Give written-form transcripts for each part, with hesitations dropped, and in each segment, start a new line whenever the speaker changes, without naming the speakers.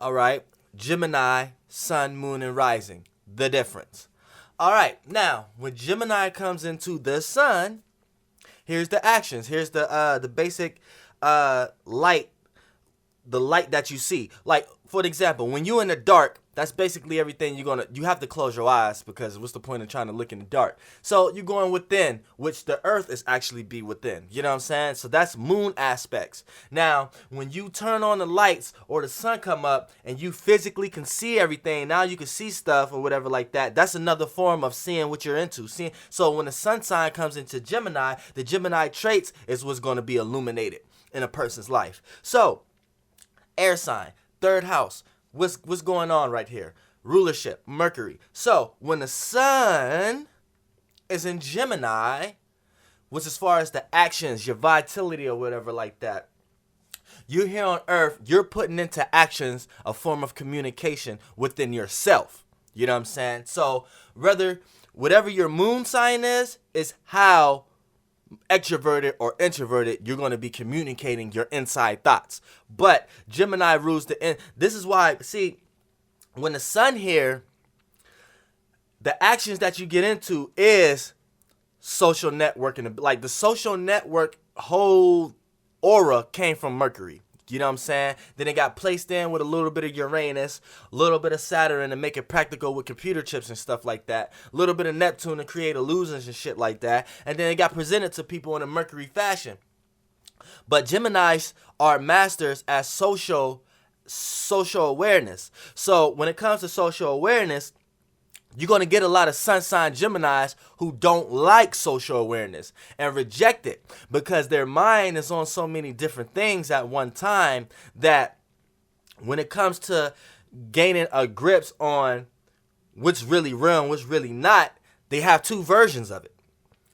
All right. Gemini, sun, moon, and rising. The difference. All right. Now, when Gemini comes into the sun, here's the actions. Here's the basic light, the light that you see. Like, for example, when you're in the dark, that's basically everything you have to close your eyes, because what's the point of trying to look in the dark? So you're going within, which the earth is actually be within. You know what I'm saying? So that's moon aspects. Now, when you turn on the lights or the sun come up and you physically can see everything, now you can see stuff or whatever like that. That's another form of seeing what you're into. So when the sun sign comes into Gemini, the Gemini traits is what's going to be illuminated in a person's life. So, air sign, third house. What's going on right here? Rulership, Mercury. So when the sun is in Gemini, which as far as the actions, your vitality or whatever like that, you here on earth, you're putting into actions a form of communication within yourself. You know what I'm saying? So whatever your moon sign is how extroverted or introverted you're going to be communicating your inside thoughts. But Gemini rules the end. This is why, see, when the sun here, the actions that you get into is social networking. Like the social network whole aura came from Mercury. You know what I'm saying? Then it got placed in with a little bit of Uranus, a little bit of Saturn to make it practical with computer chips and stuff like that. A little bit of Neptune to create illusions and shit like that. And then it got presented to people in a Mercury fashion. But Geminis are masters at social awareness. So when it comes to social awareness, you're going to get a lot of sun sign Geminis who don't like social awareness and reject it because their mind is on so many different things at one time that when it comes to gaining a grips on what's really real and what's really not, they have two versions of it.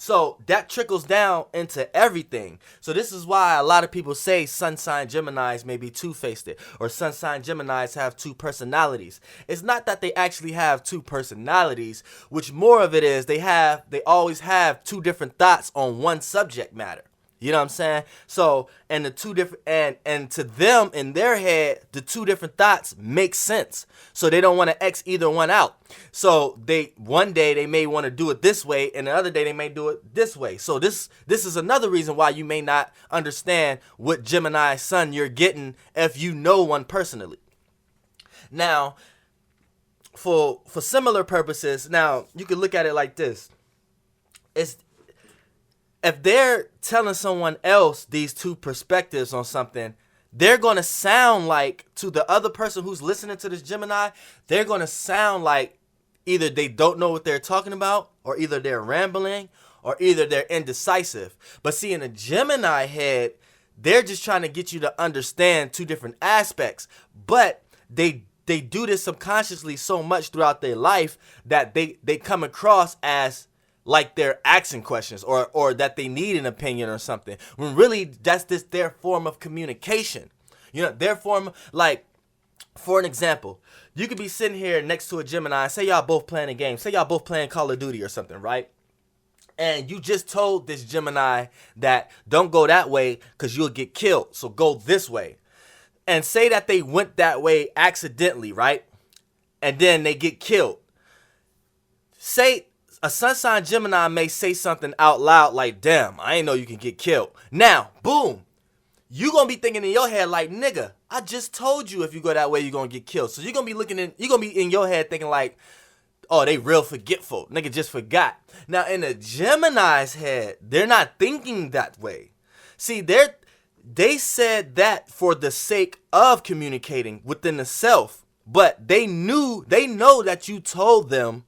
So that trickles down into everything. So this is why a lot of people say sun sign Geminis may be two-faced or sun sign Geminis have two personalities. It's not that they actually have two personalities, which more of it is they always have two different thoughts on one subject matter. You know what I'm saying? So, and the two different, and to them in their head, the two different thoughts make sense. So they don't want to X either one out. So one day they may want to do it this way, and the other day they may do it this way. So this is another reason why you may not understand what Gemini sun you're getting if you know one personally. Now, for similar purposes, now you can look at it like this. If they're telling someone else these two perspectives on something, they're going to sound like, to the other person who's listening to this Gemini, they're going to sound like either they don't know what they're talking about, or either they're rambling, or either they're indecisive. But see, in a Gemini head, they're just trying to get you to understand two different aspects. But they do this subconsciously so much throughout their life that they come across as like they're asking questions or that they need an opinion or something. When really that's just their form of communication. You know, their form, like, for an example, you could be sitting here next to a Gemini, say y'all both playing a game, say y'all both playing Call of Duty or something, right? And you just told this Gemini that don't go that way because you'll get killed, so go this way. And say that they went that way accidentally, right? And then they get killed. Say a sun sign Gemini may say something out loud like, damn, I ain't know you can get killed. Now, boom, you gonna be thinking in your head like, nigga, I just told you if you go that way, you're gonna get killed. So you're gonna be in your head thinking like, oh, they real forgetful. Nigga just forgot. Now, in a Gemini's head, they're not thinking that way. See, they said that for the sake of communicating within the self, but they know that you told them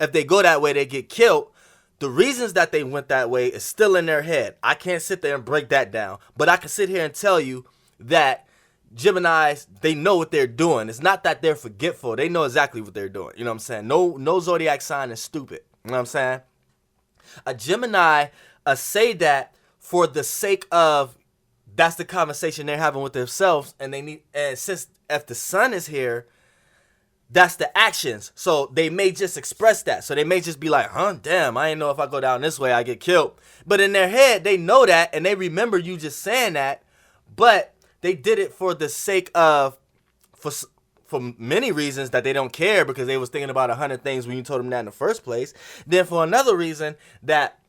if they go that way, they get killed. The reasons that they went that way is still in their head. I can't sit there and break that down. But I can sit here and tell you that Geminis, they know what they're doing. It's not that they're forgetful. They know exactly what they're doing. You know what I'm saying? No zodiac sign is stupid. You know what I'm saying? A Gemini say that for the sake of, that's the conversation they're having with themselves. And since if the sun is here, that's the actions. So they may just express that. So they may just be like, huh, damn, I ain't know if I go down this way, I get killed. But in their head, they know that and they remember you just saying that. But they did it for the sake of, for many reasons that they don't care because they was thinking about 100 things when you told them that in the first place. Then for another reason that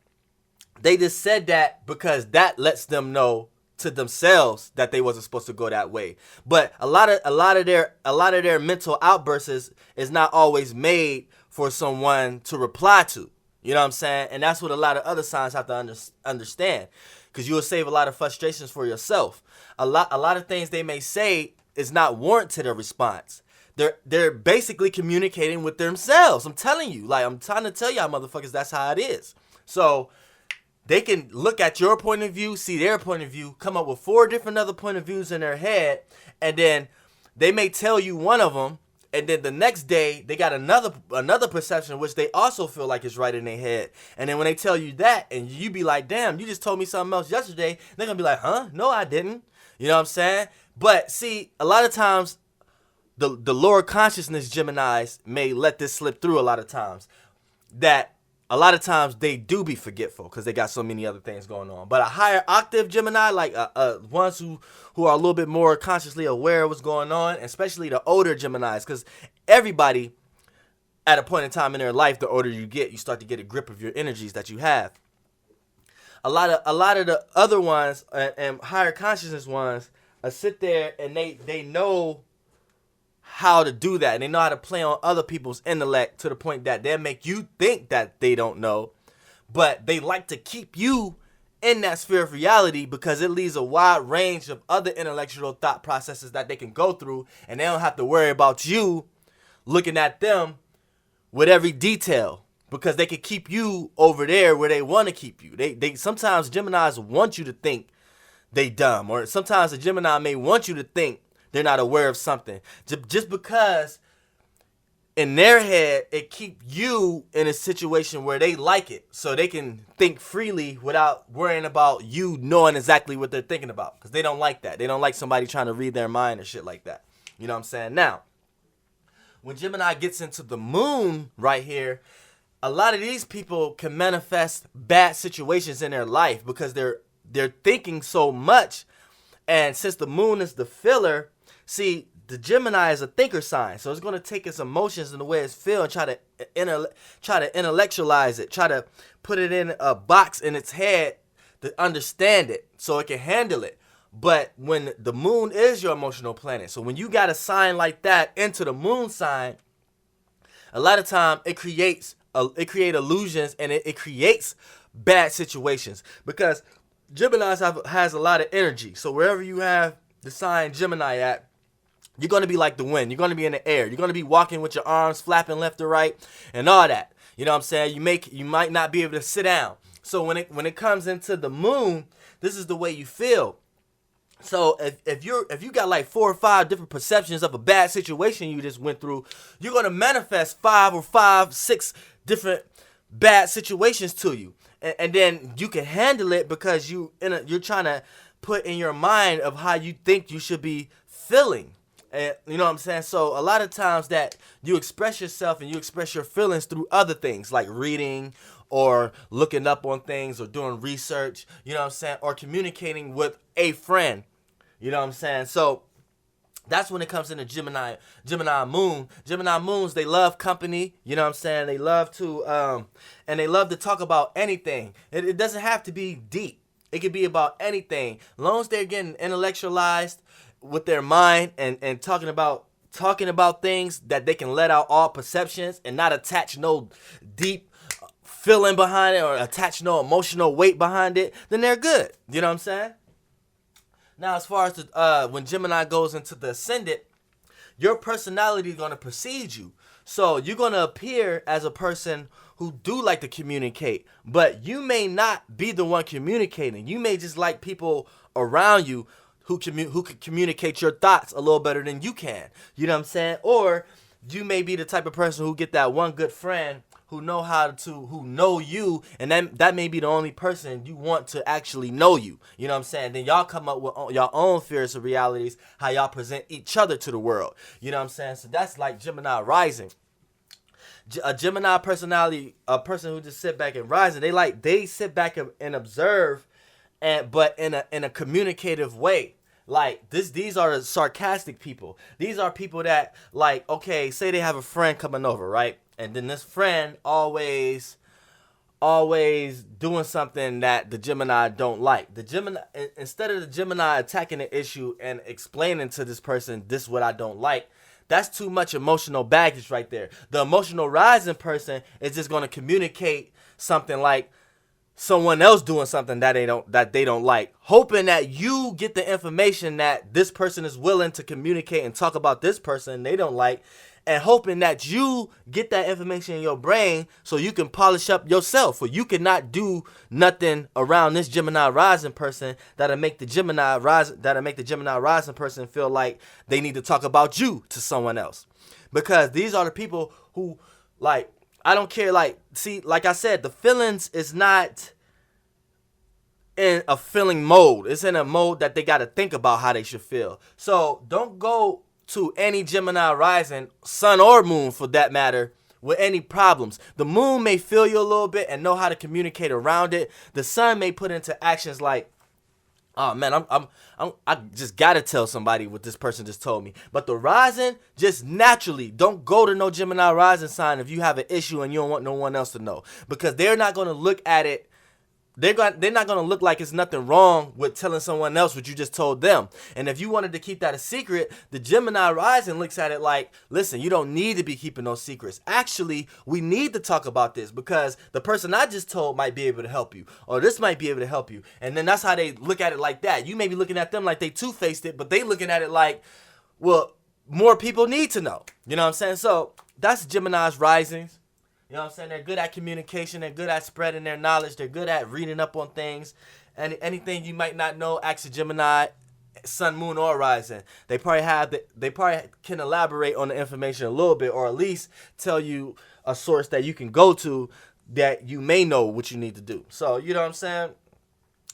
they just said that because that lets them know to themselves that they wasn't supposed to go that way. But a lot of their mental outbursts is not always made for someone to reply to. You know what I'm saying? And that's what a lot of other signs have to understand, because you will save a lot of frustrations for yourself. A lot of things they may say is not warranted a response. They're basically communicating with themselves. I'm telling you, like, I'm trying to tell y'all motherfuckers, that's how it is. So they can look at your point of view, see their point of view, come up with 4 different other point of views in their head, and then they may tell you one of them, and then the next day they got another perception which they also feel like is right in their head. And then when they tell you that, and you be like, damn, you just told me something else yesterday, they're gonna be like, huh? No, I didn't. You know what I'm saying? But see, a lot of times the lower consciousness Geminis may let this slip through a lot of times. That a lot of times they do be forgetful because they got so many other things going on. But a higher octave Gemini, like ones who are a little bit more consciously aware of what's going on, especially the older Geminis, because everybody at a point in time in their life, the older you get, you start to get a grip of your energies that you have. A lot of the other ones and higher consciousness ones sit there and they know how to do that, and they know how to play on other people's intellect to the point that they'll make you think that they don't know, but they like to keep you in that sphere of reality because it leaves a wide range of other intellectual thought processes that they can go through, and they don't have to worry about you looking at them with every detail, because they can keep you over there where they want to keep you. They sometimes Geminis want you to think they dumb, or sometimes a Gemini may want you to think they're not aware of something, just because in their head it keep you in a situation where they like it, so they can think freely without worrying about you knowing exactly what they're thinking about, because they don't like that. They don't like somebody trying to read their mind or shit like that. You know what I'm saying? Now, when Gemini gets into the moon right here, a lot of these people can manifest bad situations in their life because they're thinking so much. And since the moon is the filler, see, the Gemini is a thinker sign, so it's going to take its emotions and the way it's feel and try to intellectualize it, try to put it in a box in its head to understand it so it can handle it. But when the moon is your emotional planet, so when you got a sign like that into the moon sign, a lot of time it creates illusions, and it creates bad situations, because Gemini has a lot of energy. So wherever you have the sign Gemini at, you're going to be like the wind. You're going to be in the air. You're going to be walking with your arms flapping left to right and all that. You know what I'm saying? You might not be able to sit down. So when it comes into the moon, this is the way you feel. So if you got like 4 or 5 different perceptions of a bad situation you just went through, you're going to manifest 5 or 6 different bad situations to you. And then you can handle it because you're trying to put in your mind of how you think you should be feeling. And you know what I'm saying? So a lot of times that you express yourself and you express your feelings through other things like reading or looking up on things or doing research, you know what I'm saying? Or communicating with a friend, you know what I'm saying? So that's when it comes into Gemini moon. Gemini moons, they love company, you know what I'm saying? They love to, and they love to talk about anything. It doesn't have to be deep. It could be about anything. As long as they're getting intellectualized with their mind and talking about things that they can let out all perceptions and not attach no deep feeling behind it or attach no emotional weight behind it, then they're good. You know what I'm saying? Now, as far as when Gemini goes into the ascendant, your personality is going to precede you. So you're going to appear as a person who do like to communicate, but you may not be the one communicating. You may just like people around you who can communicate your thoughts a little better than you can. You know what I'm saying? Or you may be the type of person who get that one good friend who know you, and that may be the only person you want to actually know you. You know what I'm saying? Then y'all come up with your own fears of realities, how y'all present each other to the world. You know what I'm saying? So that's like Gemini rising. A Gemini personality, a person who just sit back and rising, they sit back and observe, but in a communicative way. Like these are sarcastic people. These are people that, like, okay, say they have a friend coming over, right? And then this friend always doing something that the Gemini don't like. The Gemini, instead of the Gemini attacking the issue and explaining to this person, this is what I don't like, that's too much emotional baggage right there. The emotional rising person is just going to communicate something like someone else doing something that they don't like, hoping that you get the information that this person is willing to communicate and talk about this person they don't like, and hoping that you get that information in your brain so you can polish up yourself, or you cannot do nothing around this Gemini rising person that'll make the Gemini rising person feel like they need to talk about you to someone else. Because these are the people who, like, I don't care, like, see, like I said, the feelings is not in a feeling mode. It's in a mode that they got to think about how they should feel. So don't go to any Gemini rising, sun or moon for that matter, with any problems. The moon may feel you a little bit and know how to communicate around it. The sun may put into actions like, oh man, I just gotta tell somebody what this person just told me. But the rising, just naturally, don't go to no Gemini rising sign if you have an issue and you don't want no one else to know, because they're not gonna look at it. They're not going to look like it's nothing wrong with telling someone else what you just told them. And if you wanted to keep that a secret, the Gemini rising looks at it like, listen, you don't need to be keeping those secrets. Actually, we need to talk about this because the person I just told might be able to help you, or this might be able to help you. And then that's how they look at it like that. You may be looking at them like they two-faced it, but they looking at it like, well, more people need to know. You know what I'm saying? So that's Gemini's risings. You know what I'm saying? They're good at communication. They're good at spreading their knowledge. They're good at reading up on things. And anything you might not know, ask a Gemini, sun, moon, or rising. They probably can elaborate on the information a little bit, or at least tell you a source that you can go to that you may know what you need to do. So, you know what I'm saying?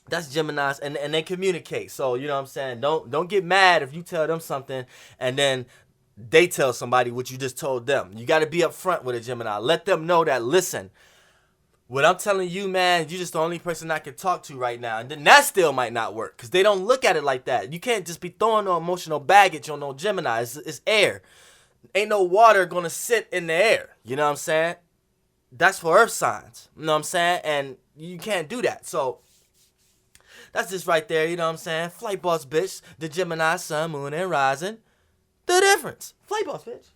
That's Geminis, and they communicate. So, you know what I'm saying? Don't get mad if you tell them something and then they tell somebody what you just told them. You got to be upfront with a Gemini. Let them know that, listen, what I'm telling you, man, you're just the only person I can talk to right now. And then that still might not work because they don't look at it like that. You can't just be throwing no emotional baggage on no Gemini. It's air. Ain't no water going to sit in the air. You know what I'm saying? That's for earth signs. You know what I'm saying? And you can't do that. So that's just right there. You know what I'm saying? Flight boss, bitch. The Gemini, sun, moon, and rising. The difference. Flight boss, bitch.